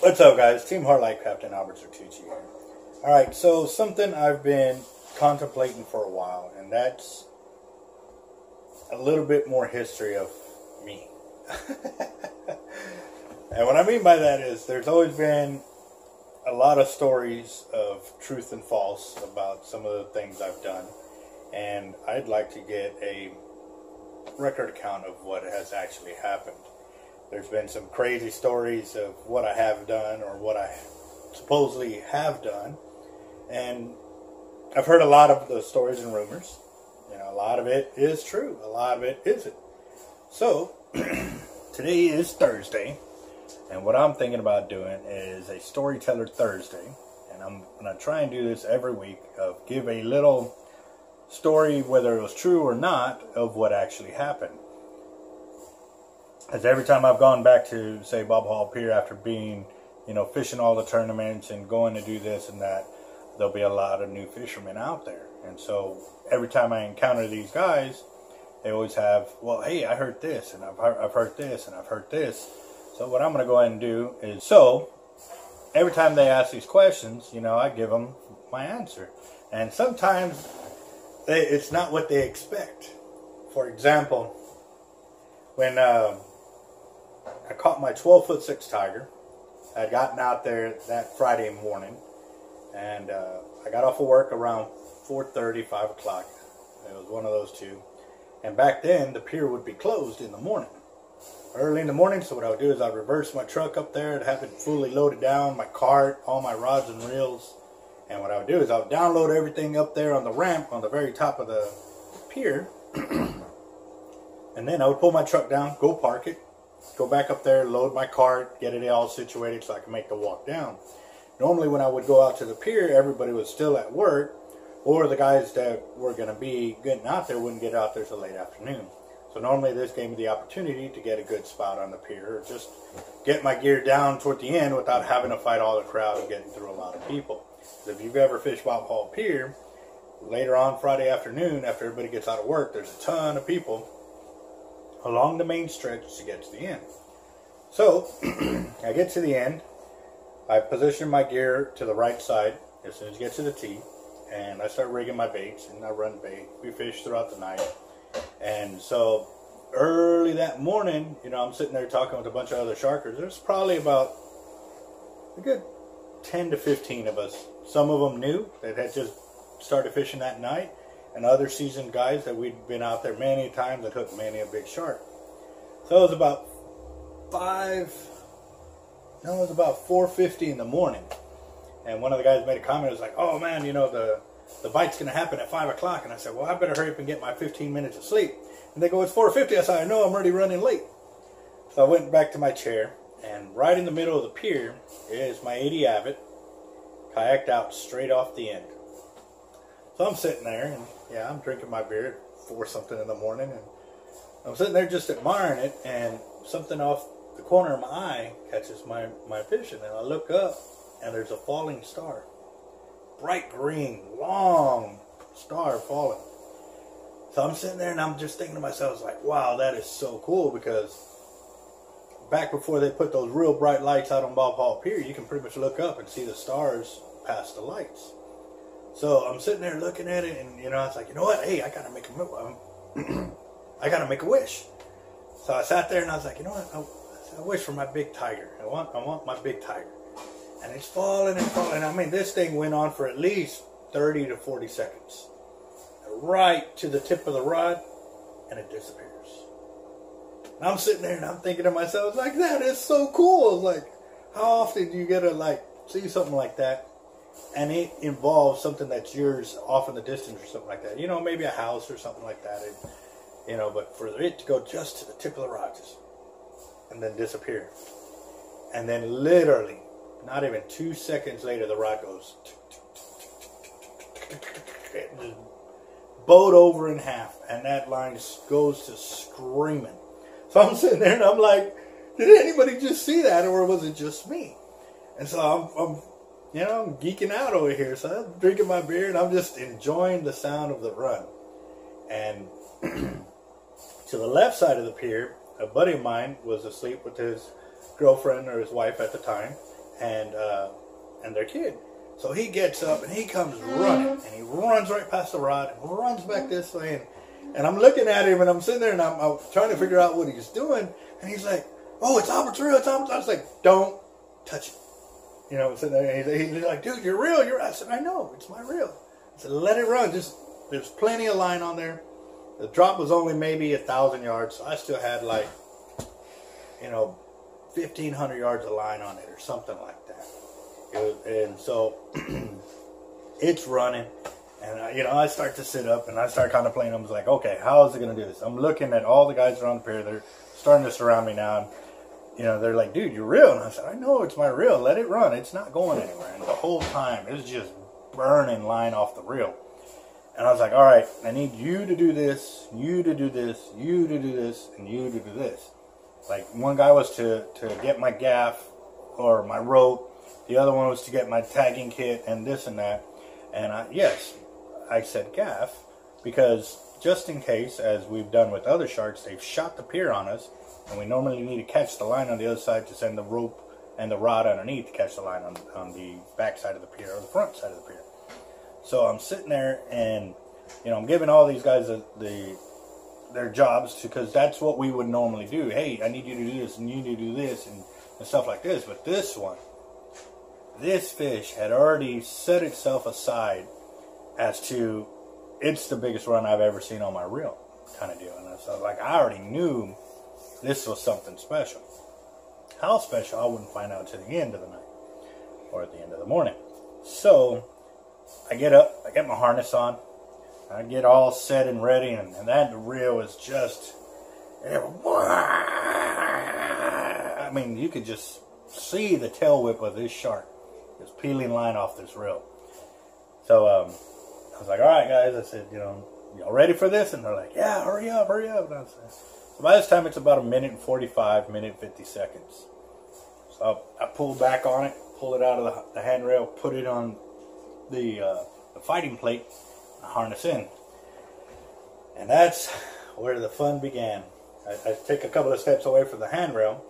What's up, guys? Team Heart Life Captain Alberto Zertuche here. Alright, so something I've been contemplating for a while, and that's a little bit more history of me. And what I mean by that is there's always been a lot of stories of truth and false about some of the things I've done, and I'd like to get a record account of what has actually happened. There's been some crazy stories of what I have done or what I supposedly have done. And I've heard a lot of the stories and rumors. You know, a lot of it is true. A lot of it isn't. So, today is Thursday. And what I'm thinking about doing is a Storyteller Thursday. And I'm going to try and do this every week. Give a little story, whether it was true or not, of what actually happened. As every time I've gone back to, say, Bob Hall Pier after being, fishing all the tournaments and going to do this and that, there'll be a lot of new fishermen out there. And so every time I encounter these guys, they always have, well, hey, I heard this, and I've heard this, and I've heard this. So what I'm going to go ahead and do is, every time they ask these questions, I give them my answer. And sometimes it's not what they expect. For example, when I caught my 12'6" tiger. I had gotten out there that Friday morning, and I got off of work around 4:30, 5 o'clock. It was one of those two. And back then, the pier would be closed in the morning. Early in the morning, so what I would do is I'd reverse my truck up there. I'd have it fully loaded down, my cart, all my rods and reels. And what I would do is I would download everything up there on the ramp on the very top of the pier. And then I would pull my truck down, go park it, go back up there, load my cart, get it all situated so I can make the walk down. Normally when I would go out to the pier, everybody was still at work, or the guys that were going to be getting out there wouldn't get out there till late afternoon. So normally this gave me the opportunity to get a good spot on the pier, or just get my gear down toward the end without having to fight all the crowd and getting through a lot of people. So if you've ever fished Bob Hall Pier, later on Friday afternoon, after everybody gets out of work, there's a ton of people along the main stretch to get to the end. So, I get to the end, I position my gear to the right side as soon as you get to the tee, and I start rigging my baits, and I run bait. We fish throughout the night. And so, early that morning, I'm sitting there talking with a bunch of other sharkers. There's probably about a good 10 to 15 of us. Some of them new that had just started fishing that night, and other seasoned guys that we'd been out there many times and hooked many a big shark. So it was about 4:50 in the morning, and one of the guys made a comment. It was like, "Oh man, the bite's gonna happen at 5 o'clock." And I said, "Well, I better hurry up and get my 15 minutes of sleep." And they go, "It's 4:50." I said, "I know, I'm already running late." So I went back to my chair, and right in the middle of the pier is my 80 Avid, kayaked out straight off the end. So I'm sitting there, and I'm drinking my beer at 4 something in the morning, and I'm sitting there just admiring it, and something off the corner of my eye catches my vision, and I look up, and there's a falling star. Bright green, long star falling. So I'm sitting there, and I'm just thinking to myself, like, wow, that is so cool, because back before they put those real bright lights out on Bob Hall Pier, you can pretty much look up and see the stars past the lights. So I'm sitting there looking at it, and I was like, you know what? Hey, I gotta make a wish. So I sat there and I was like, you know what? I wish for my big tiger. I want my big tiger. And it's falling and falling. I mean, this thing went on for at least 30 to 40 seconds, right to the tip of the rod, and it disappears. And I'm sitting there and I'm thinking to myself, like, that is so cool. Like, how often do you get to see something like that? And it involves something that's yours off in the distance or something like that. Maybe a house or something like that. But for it to go just to the tip of the rod, and then disappear. And then literally, not even 2 seconds later, the rod goes, bowed over in half. And that line goes to screaming. So I'm sitting there and I'm like, did anybody just see that, or was it just me? And so I'm geeking out over here. So I'm drinking my beer and I'm just enjoying the sound of the run. And to the left side of the pier, a buddy of mine was asleep with his girlfriend or his wife at the time, and their kid. So he gets up and he comes running, and he runs right past the rod and runs back this way. And I'm looking at him, and I'm sitting there, and I'm trying to figure out what he's doing. And he's like, "Oh, it's Albert's reel, it's Albert's." I was like, "Don't touch it." You know, I'm sitting there, and he's like, "Dude, you're real." I said, "I know, it's my reel." I said, "Let it run. There's plenty of line on there." The drop was only maybe 1,000 yards, so I still had like, 1,500 yards of line on it or something like that. And so it's running, and I start to sit up and I start contemplating. I was like, okay, how is it going to do this? I'm looking at all the guys around the pier. They're starting to surround me now, and they're like, "Dude, you're real." And I said, "I know, it's my reel. Let it run. It's not going anywhere." And the whole time it's just burning line off the reel. And I was like, "All right, I need you to do this, you to do this, you to do this, and you to do this." Like, one guy was to get my gaff or my rope. The other one was to get my tagging kit and this and that. And I said gaff because just in case, as we've done with other sharks, they've shot the pier on us, and we normally need to catch the line on the other side to send the rope and the rod underneath to catch the line on the back side of the pier or the front side of the pier. So I'm sitting there, and I'm giving all these guys their jobs because that's what we would normally do. Hey, I need you to do this, and you need to do this, and stuff like this. But this fish had already set itself aside as to, it's the biggest run I've ever seen on my reel, kind of deal. And so, like, I already knew this was something special. How special, I wouldn't find out to the end of the night or at the end of the morning. So I get up, I get my harness on, I get all set and ready, and that reel is just, I mean, you could just see the tail whip of this shark just peeling line off this reel. So I was like, "All right, guys," I said, "y'all ready for this?" And they're like, "Yeah, hurry up, hurry up." And I said, so by this time, it's about 1:45, 1:50 seconds. So I pull back on it, pull it out of the handrail, put it on the fighting plate, and harness in. And that's where the fun began. I take a couple of steps away from the handrail,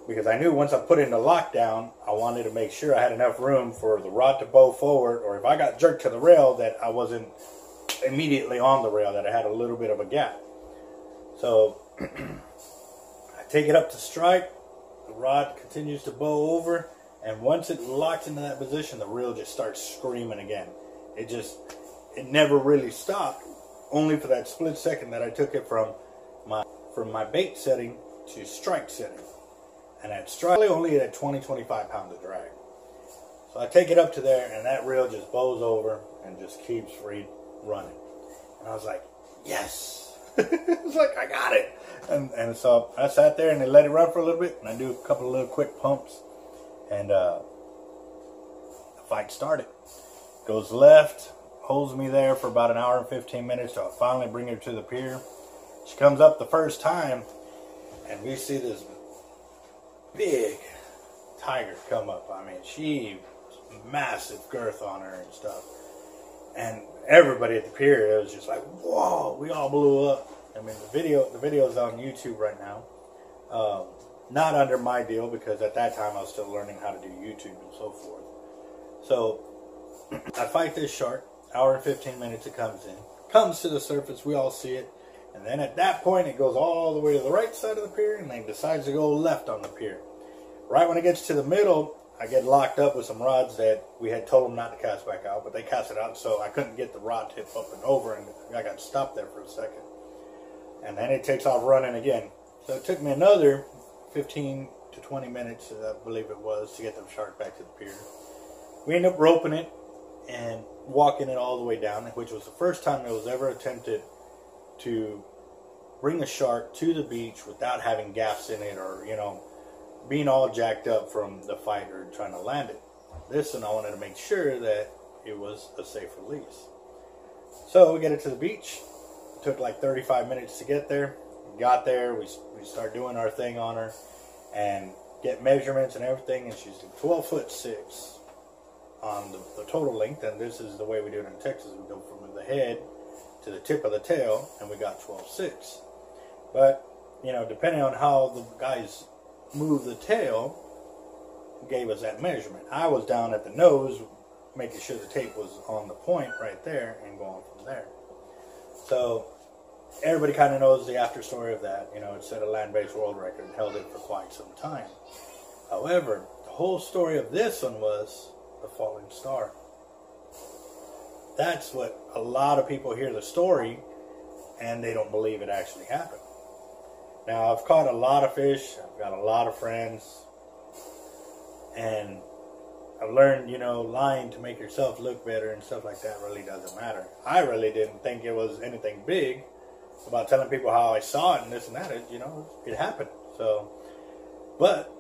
because I knew once I put it into lockdown, I wanted to make sure I had enough room for the rod to bow forward, or if I got jerked to the rail, that I wasn't immediately on the rail, that I had a little bit of a gap. So I take it up to strike, the rod continues to bow over, and once it locks into that position, the reel just starts screaming again. It never really stopped, only for that split second that I took it from my bait setting to strike setting. And at strike, only at 20-25 pounds of drag. So I take it up to there, and that reel just bows over and just keeps running. And I was like, yes! It's like, I got it! And so I sat there and they let it run for a little bit, and I do a couple of little quick pumps, and the fight started. Goes left, holds me there for about 1 hour and 15 minutes till I finally bring her to the pier. She comes up the first time, and we see this big tiger come up. I mean, she massive girth on her and stuff. And everybody at the pier, it was just like, whoa, we all blew up. I mean, the video's on YouTube right now. Not under my deal, because at that time I was still learning how to do YouTube and so forth. So I fight this shark, 1 hour and 15 minutes it comes to the surface, we all see it. And then at that point, it goes all the way to the right side of the pier, and then decides to go left on the pier. Right when it gets to the middle, I get locked up with some rods that we had told them not to cast back out, but they cast it out, so I couldn't get the rod tip up and over, and I got stopped there for a second. And then it takes off running again. So it took me another 15 to 20 minutes, I believe it was, to get the shark back to the pier. We ended up roping it and walking it all the way down, which was the first time it was ever attempted to bring a shark to the beach without having gaffs in it, or being all jacked up from the fight or trying to land it. This one, I wanted to make sure that it was a safe release. So we get it to the beach. It took like 35 minutes to get there. We got there, we start doing our thing on her and get measurements and everything, and she's 12'6" on the total length. And this is the way we do it in Texas. We go from the head to the tip of the tail, and we got 12'6". But depending on how the guys move the tail, gave us that measurement. I was down at the nose, making sure the tape was on the point right there and going from there. So everybody kind of knows the after story of that. You know, it set a land-based world record and held it for quite some time. However, the whole story of this one was the falling star. That's what a lot of people hear the story and they don't believe it actually happened. Now, I've caught a lot of fish. I've got a lot of friends. And I've learned, you know, lying to make yourself look better and stuff like that really doesn't matter. I really didn't think it was anything big about telling people how I saw it and this and that. It, you know, it happened. So, but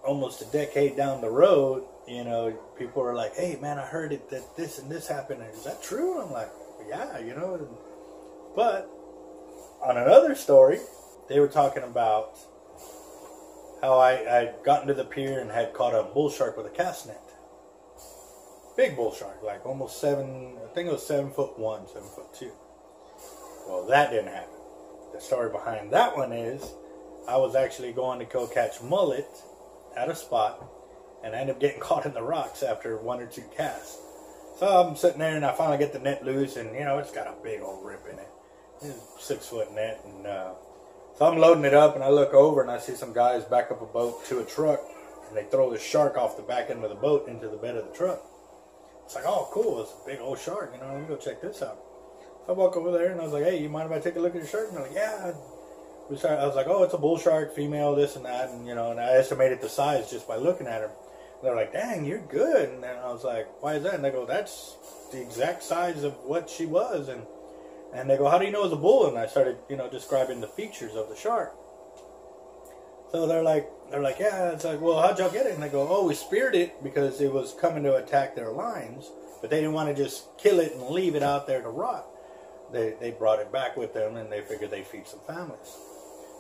almost a decade down the road, you know, people are like, hey, man, I heard it that this and this happened. Is that true? And I'm like, yeah, you know. But on another story, they were talking about how I'd gotten to the pier and had caught a bull shark with a cast net. Big bull shark, like almost 7, I think it was 7'1", 7'2". Well, that didn't happen. The story behind that one is I was actually going to go catch mullet at a spot, and I ended up getting caught in the rocks after 1 or 2 casts. So I'm sitting there and I finally get the net loose, and you know, it's got a big old rip in it. It's a 6-foot net, and so I'm loading it up, and I look over and I see some guys back up a boat to a truck, and they throw the shark off the back end of the boat into the bed of the truck. It's like, oh, cool, it's a big old shark, you know, let me go check this out. So I walk over there and I was like, hey, you mind if I take a look at your shark? And they're like, yeah. I was like, oh, it's a bull shark, female, this and that, and you know, and I estimated the size just by looking at her. And they're like, dang, you're good. And then I was like, why is that? And they go, that's the exact size of what she was. And they go, how do you know it's a bull? And I started, you know, describing the features of the shark. So they're like, yeah. It's like, well, how'd y'all get it? And they go, oh, we speared it because it was coming to attack their lines, but they didn't want to just kill it and leave it out there to rot. They brought it back with them, and they figured they'd feed some families.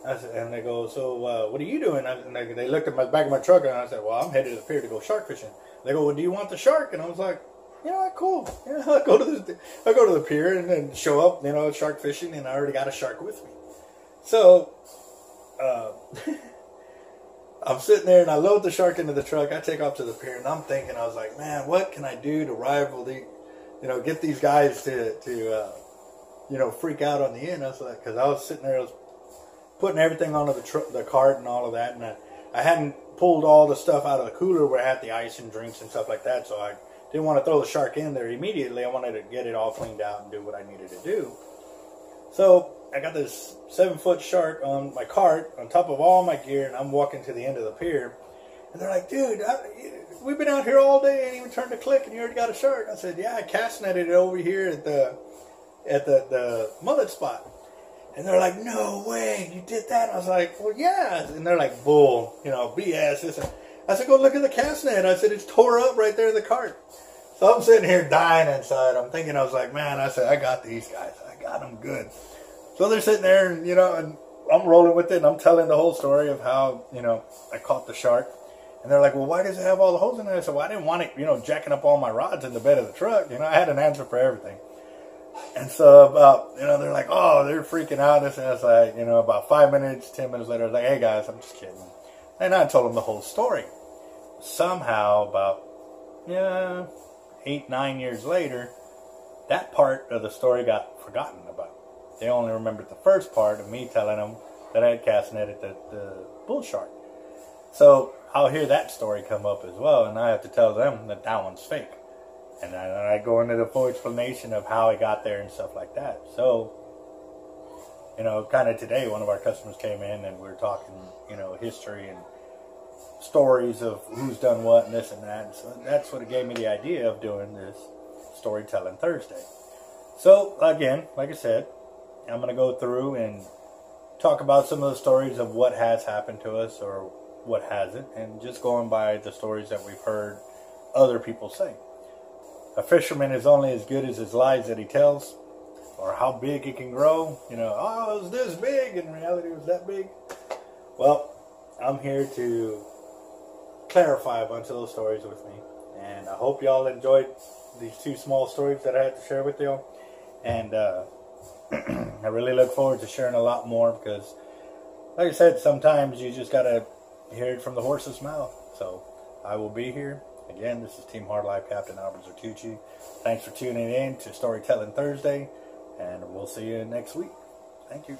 And they go, so what are you doing? And they looked at my back of my truck, and I said, well, I'm headed to the pier to go shark fishing. They go, well, do you want the shark? And I was like, yeah, cool. Yeah, I'll go to the pier and then show up, you know, shark fishing, and I already got a shark with me. So I'm sitting there and I load the shark into the truck. I take off to the pier, and I'm thinking, I was like, man, what can I do to rival the, you know, get these guys to you know, freak out on the end? I was like, because I was sitting there, I was putting everything onto the cart and all of that, and I hadn't pulled all the stuff out of the cooler where I had the ice and drinks and stuff like that, so I didn't want to throw the shark in there immediately. I wanted to get it all cleaned out and do what I needed to do. So I got this 7-foot shark on my cart on top of all my gear, and I'm walking to the end of the pier, and they're like, dude, we've been out here all day and even turned to click, and you already got a shark. I said, yeah, I cast netted it over here at the mullet spot. And they're like, no way, you did that? I was like, well, yeah. And they're like, bull, you know, BS. This. I said, go look at the cast net. I said, it's tore up right there in the cart. So I'm sitting here dying inside. I'm thinking, I was like, man, I said, I got these guys. I got them good. So they're sitting there, and, you know, and I'm rolling with it, and I'm telling the whole story of how, you know, I caught the shark. And they're like, well, why does it have all the holes in it? I said, well, I didn't want it, you know, jacking up all my rods in the bed of the truck. You know, I had an answer for everything. And so about, you know, they're like, oh, they're freaking out. And I was like, you know, about 5 minutes, 10 minutes later, I was like, hey, guys, I'm just kidding. And I told them the whole story. Somehow, about 8, 9 years later, that part of the story got forgotten about. They only remembered the first part of me telling them that I had cast netted the bull shark. So I'll hear that story come up as well, and I have to tell them that that one's fake. And I go into the full explanation of how it got there and stuff like that. So, you know, kind of today, one of our customers came in and we were talking, you know, history and stories of who's done what and this and that. And so that's what it gave me the idea of doing this Storytelling Thursday. So, again, like I said, I'm going to go through and talk about some of the stories of what has happened to us or what hasn't, and just going by the stories that we've heard other people say. A fisherman is only as good as his lies that he tells, or how big it can grow. You know, oh, it was this big, and in reality it was that big. Well, I'm here to clarify a bunch of those stories with me, and I hope y'all enjoyed these 2 small stories that I had to share with y'all. And I really look forward to sharing a lot more, because, like I said, sometimes you just gotta hear it from the horse's mouth. So I will be here. Again, this is Team Hard Life Captain Albert Zertuche. Thanks for tuning in to Storytelling Thursday, and we'll see you next week. Thank you.